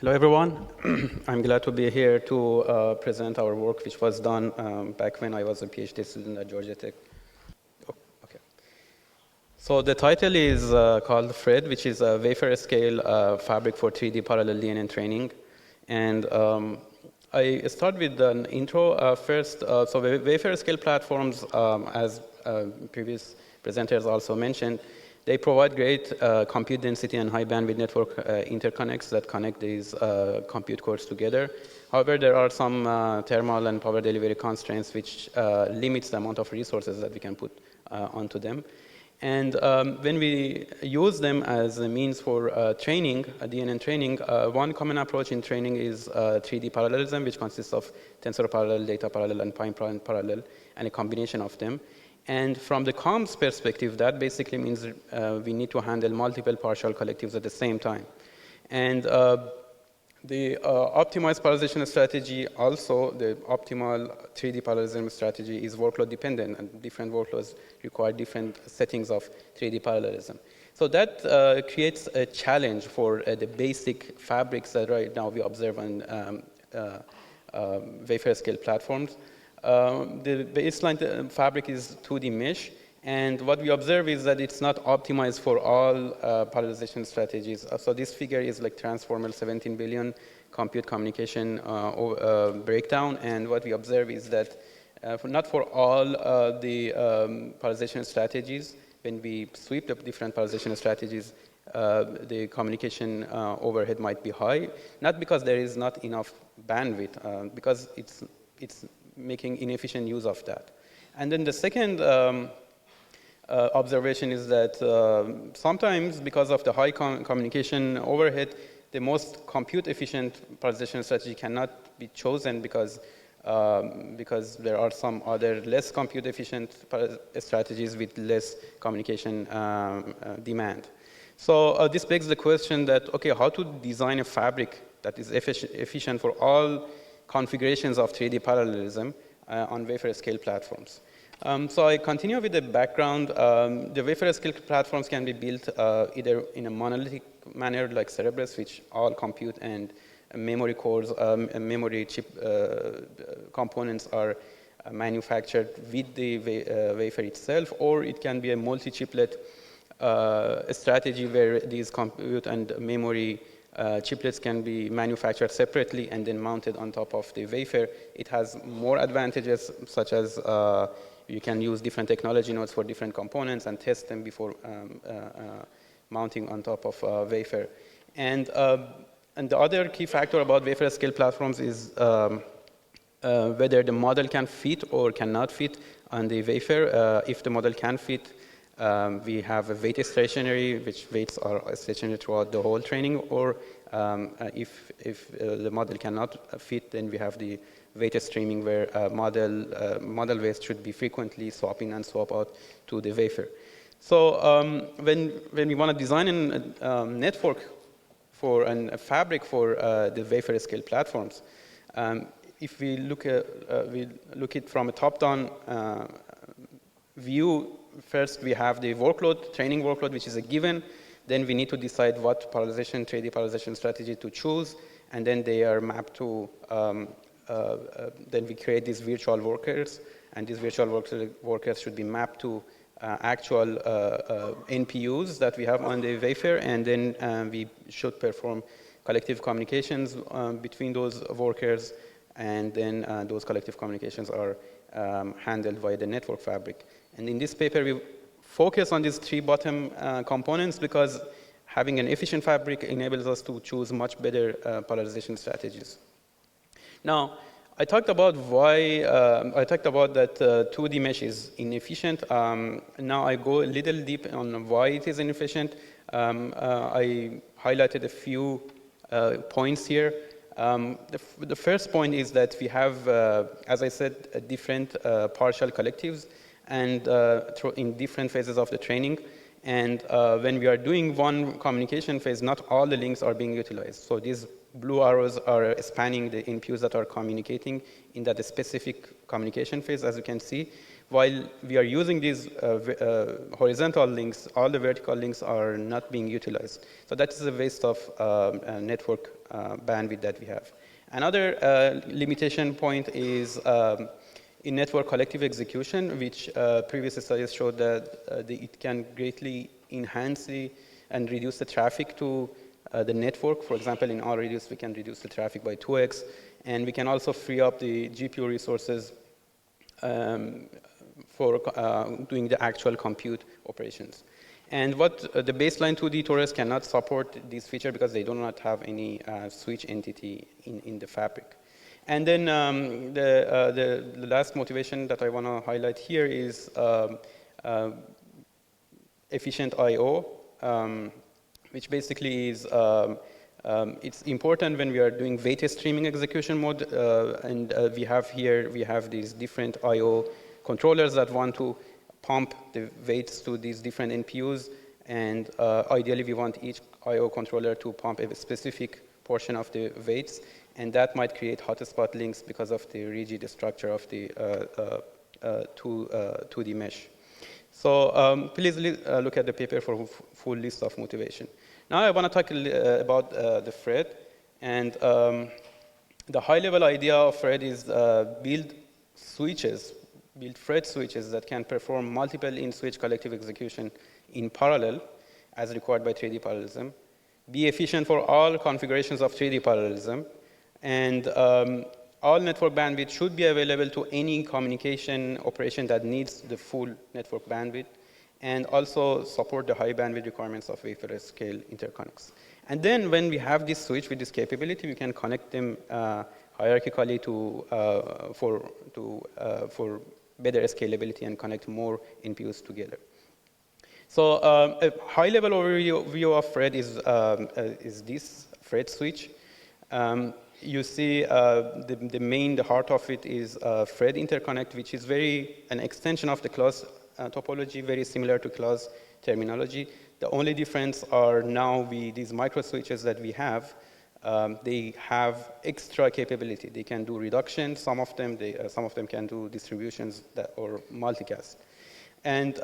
Hello, everyone. I'm glad to be here to present our work, which was done back when I was a PhD student at Georgia Tech. Oh, okay. So the title is called FRED, which is a wafer-scale fabric for 3D parallel DNN training. And I start with an intro first. So wafer-scale platforms, as previous presenters also mentioned, they provide great compute density and high bandwidth network interconnects that connect these compute cores together. However, there are some thermal and power delivery constraints which limits the amount of resources that we can put onto them. And when we use them as a means for training, DNN training, one common approach in training is 3D parallelism, which consists of tensor parallel, data parallel, and time parallel, and a combination of them. And from the comms perspective, that basically means we need to handle multiple partial collectives at the same time. And the optimized parallelization strategy also, the optimal 3D parallelism strategy is workload dependent, and different workloads require different settings of 3D parallelism. So that creates a challenge for the basic fabrics that right now we observe on wafer-scale platforms. The baseline fabric is 2D mesh, and what we observe is that it's not optimized for all parallelization strategies. So this figure is like transformer 17 billion compute communication breakdown, and what we observe is that not for all the parallelization strategies, when we sweep the different parallelization strategies, the communication overhead might be high, not because there is not enough bandwidth, because it's making inefficient use of that. And then the second observation is that sometimes because of the high communication overhead, the most compute efficient parallelization strategy cannot be chosen because there are some other less compute efficient strategies with less communication demand. So this begs the question that, okay, how to design a fabric that is efficient for all configurations of 3D parallelism on wafer-scale platforms. So I continue with the background. The wafer-scale platforms can be built either in a monolithic manner like Cerebrus, which all compute and memory cores, memory chip components are manufactured with the wafer itself, or it can be a multi-chiplet strategy where these compute and memory chiplets can be manufactured separately and then mounted on top of the wafer. It has more advantages, such as you can use different technology nodes for different components and test them before mounting on top of wafer. And the other key factor about wafer-scale platforms is whether the model can fit or cannot fit on the wafer. If the model can fit, we have a weight stationary, which weights are stationary throughout the whole training, or if the model cannot fit, then we have the weight streaming, where model weights should be frequently swap in and swap out to the wafer. So when we want to design a network for a fabric for the wafer-scale platforms, if we look it from a top-down view, first, we have the workload, training workload, which is a given. Then we need to decide what 3D parallelization strategy to choose. And then they are mapped to, then we create these virtual workers. And these virtual workers should be mapped to actual NPUs that we have on the wafer. And then we should perform collective communications between those workers. And then those collective communications are handled by the network fabric. And in this paper, we focus on these three bottom components because having an efficient fabric enables us to choose much better parallelization strategies. Now, I talked about why, I talked about that 2D mesh is inefficient. Now I go a little deep on why it is inefficient. I highlighted a few points here. The first point is that we have, as I said, different partial collectives and in different phases of the training. And when we are doing one communication phase, not all the links are being utilized. So these blue arrows are spanning the NPUs that are communicating in that specific communication phase, as you can see. While we are using these horizontal links, all the vertical links are not being utilized. So that is a waste of network bandwidth that we have. Another limitation point is in network collective execution, which previous studies showed that it can greatly enhance and reduce the traffic to the network. For example, in R-reduce, we can reduce the traffic by 2x, and we can also free up the GPU resources for doing the actual compute operations. And what the baseline 2D Torres cannot support this feature because they do not have any switch entity in the fabric. And then the last motivation that I want to highlight here is efficient I/O, which basically is it's important when we are doing weighted streaming execution mode, and we have these different I/O controllers that want to pump the weights to these different NPUs, and ideally we want each I/O controller to pump a specific portion of the weights, and that might create hotspot links because of the rigid structure of the 2D mesh. So please look at the paper for a full list of motivation. Now I want to talk about the FRED, and the high-level idea of FRED is build FRED switches that can perform multiple in-switch collective execution in parallel, as required by 3D parallelism, be efficient for all configurations of 3D parallelism, and all network bandwidth should be available to any communication operation that needs the full network bandwidth, and also support the high bandwidth requirements of wafer-scale interconnects. And then when we have this switch with this capability, we can connect them hierarchically for better scalability and connect more NPUs together. So a high-level overview of FRED is this FRED switch. You see the heart of it is FRED interconnect, which is an extension of the class topology, very similar to class terminology. The only difference are now these micro switches that we have, they have extra capability. They can do reduction. Some of them can do distributions or multicast. And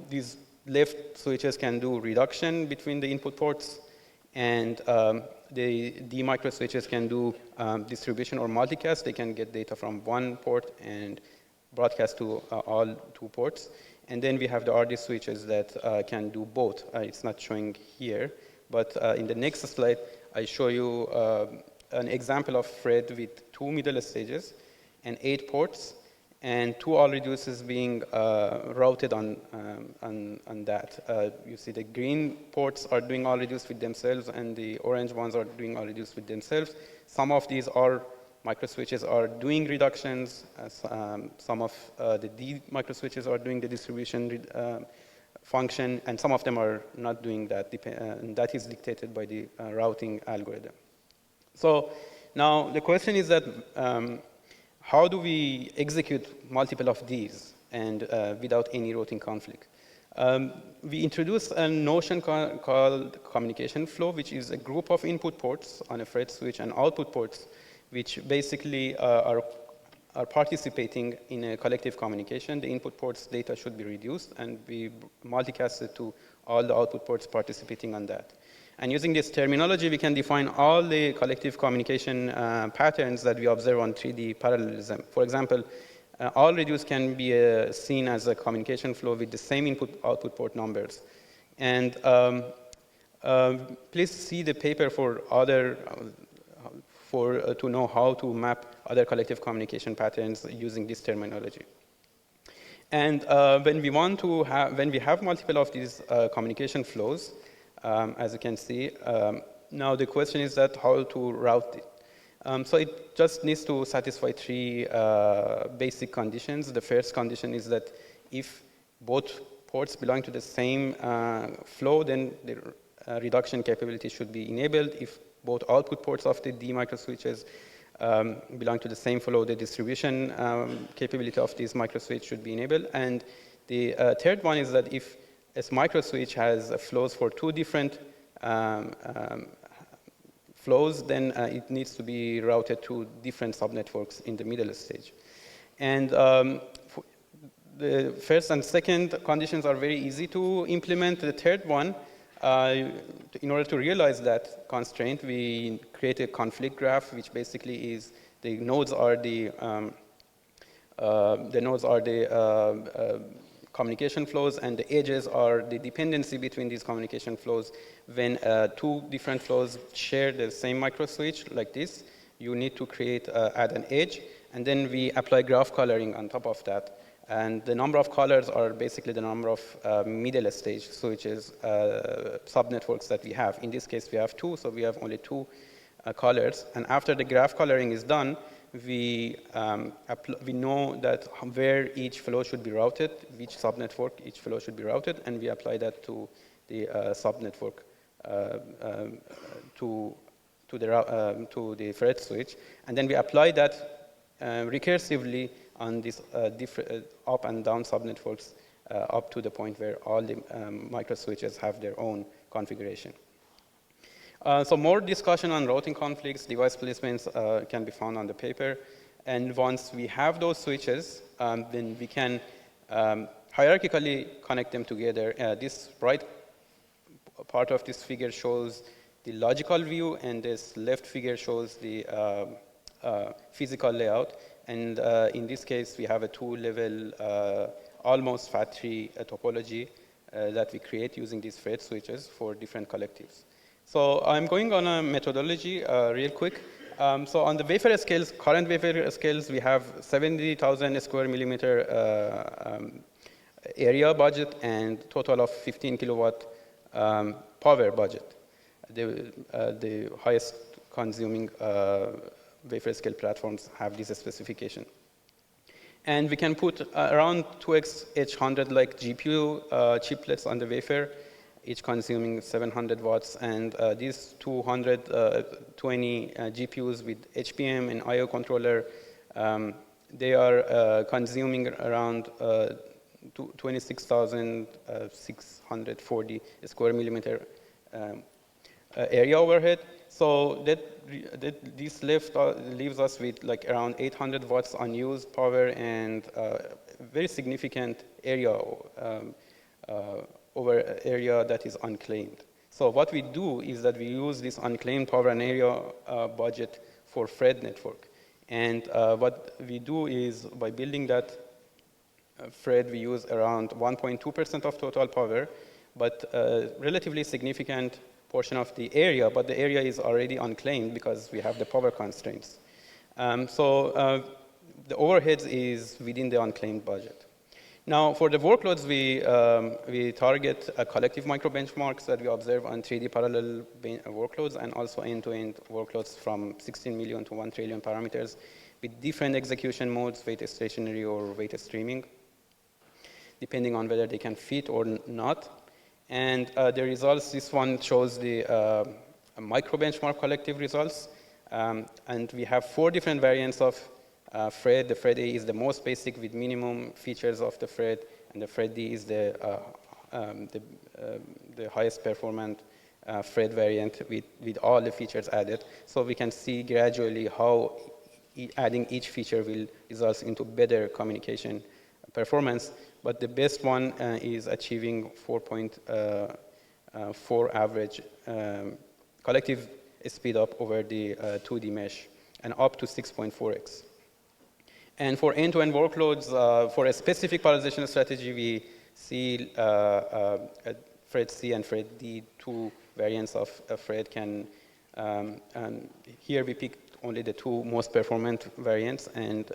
these left switches can do reduction between the input ports, and the micro switches can do distribution or multicast. They can get data from one port and broadcast to all 2 ports. And then we have the RD switches that can do both. It's not showing here, but in the next slide, I show you an example of FRED with 2 middle stages and 8 ports, and 2 all-reduces being routed on that. You see the green ports are doing all-reduce with themselves, and the orange ones are doing all-reduce with themselves. Some of these microswitches are doing reductions. Some of the D microswitches are doing the distribution function, and some of them are not doing that. And that is dictated by the routing algorithm. So now the question is that how do we execute multiple of these and without any routing conflict? We introduced a notion called communication flow, which is a group of input ports on a FRED switch and output ports, which basically are participating in a collective communication. The input ports data should be reduced, and we multicast it to all the output ports participating on that. And using this terminology, we can define all the collective communication patterns that we observe on 3D parallelism. For example, all reduce can be seen as a communication flow with the same input-output port numbers. And please see the paper to know how to map other collective communication patterns using this terminology. And when we have multiple of these communication flows, as you can see, now the question is that how to route it. So it just needs to satisfy 3 basic conditions. The first condition is that if both ports belong to the same flow, then the reduction capability should be enabled. If both output ports of the D microswitches belong to the same flow, the distribution capability of these microswitch should be enabled. And the third one is that if a microswitch has flows for 2 different flows, then it needs to be routed to different subnetworks in the middle stage. And the first and second conditions are very easy to implement. The third one In order to realize that constraint, we create a conflict graph, which basically is the nodes are the communication flows, and the edges are the dependency between these communication flows. When two different flows share the same microswitch like this, you need to create add an edge, and then we apply graph coloring on top of that. And the number of colors are basically the number of middle stage switches, subnetworks that we have. In this case, we have two, so we have only two colors. And after the graph coloring is done, we know that where each flow should be routed, which subnetwork each flow should be routed, and we apply that to the subnetwork to the thread switch, and then we apply that recursively on these different up and down subnetworks up to the point where all the microswitches have their own configuration. So more discussion on routing conflicts, device placements can be found on the paper. And once we have those switches, then we can hierarchically connect them together. This right part of this figure shows the logical view, and this left figure shows the physical layout. And in this case, we have a two-level, almost fat tree topology that we create using these thread switches for different collectives. So I'm going on a methodology real quick. So on the wafer scales, current wafer scales, we have 70,000 square millimeter area budget and total of 15 kilowatt power budget. The highest consuming wafer scale platforms have this specification. And we can put around 2x H100 like GPU chiplets on the wafer, each consuming 700 watts. And these 220 GPUs with HBM and I/O controller, they are consuming around 26,640 square millimeter area overhead. So this leaves us with like around 800 watts unused power and very significant area over area that is unclaimed. So what we do is that we use this unclaimed power and area budget for thread network. And what we do is by building that thread, we use around 1.2% of total power, but relatively significant portion of the area, but the area is already unclaimed because we have the power constraints. So the overheads is within the unclaimed budget. Now, for the workloads, we target collective micro benchmarks that we observe on 3D parallel workloads and also end-to-end workloads from 16 million to 1 trillion parameters with different execution modes, weighted stationary or weighted streaming, depending on whether they can fit or not. And the results, this one shows the micro benchmark collective results. And we have 4 different variants of thread. The thread A is the most basic with minimum features of the thread, and the thread D is the highest performant thread variant with all the features added. So we can see gradually how adding each feature will result into better communication performance. But the best one is achieving 4.4 average collective speed up over the 2D mesh and up to 6.4x. And for end-to-end workloads, for a specific parallelization strategy, we see thread C and thread D, 2 variants of thread can, and here we picked only the 2 most performant variants and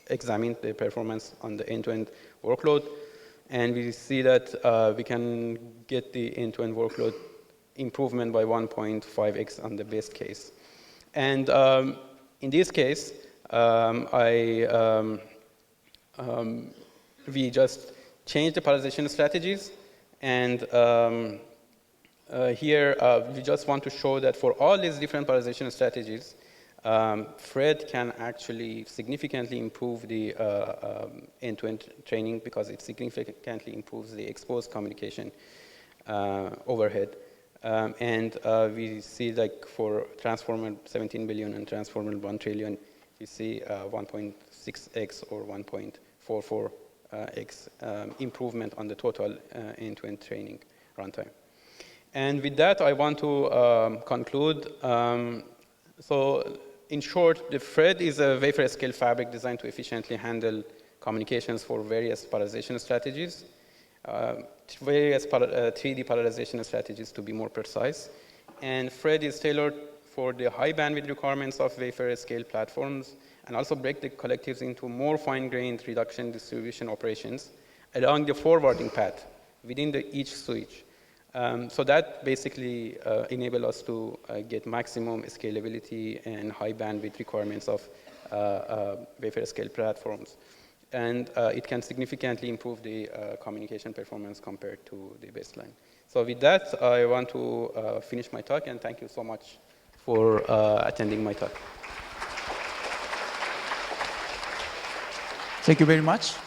examined the performance on the end-to-end workload. And we see that we can get the end-to-end workload improvement by 1.5x on the best case. And in this case, we just changed the parallelization strategies. And here, we just want to show that for all these different parallelization strategies, thread can actually significantly improve the end-to-end training because it significantly improves the exposed communication overhead. And we see like for transformer 17 billion and transformer 1 trillion, we see 1.6x or 1.44x improvement on the total end-to-end training runtime. And with that, I want to conclude. So in short, the FRED is a wafer-scale fabric designed to efficiently handle communications for various polarization strategies, various 3D polarization strategies to be more precise. And FRED is tailored for the high bandwidth requirements of wafer-scale platforms, and also break the collectives into more fine-grained reduction distribution operations along the forwarding path within each switch. So that basically enables us to get maximum scalability and high bandwidth requirements of wafer-scale platforms. And it can significantly improve the communication performance compared to the baseline. So with that, I want to finish my talk, and thank you so much for attending my talk. Thank you very much.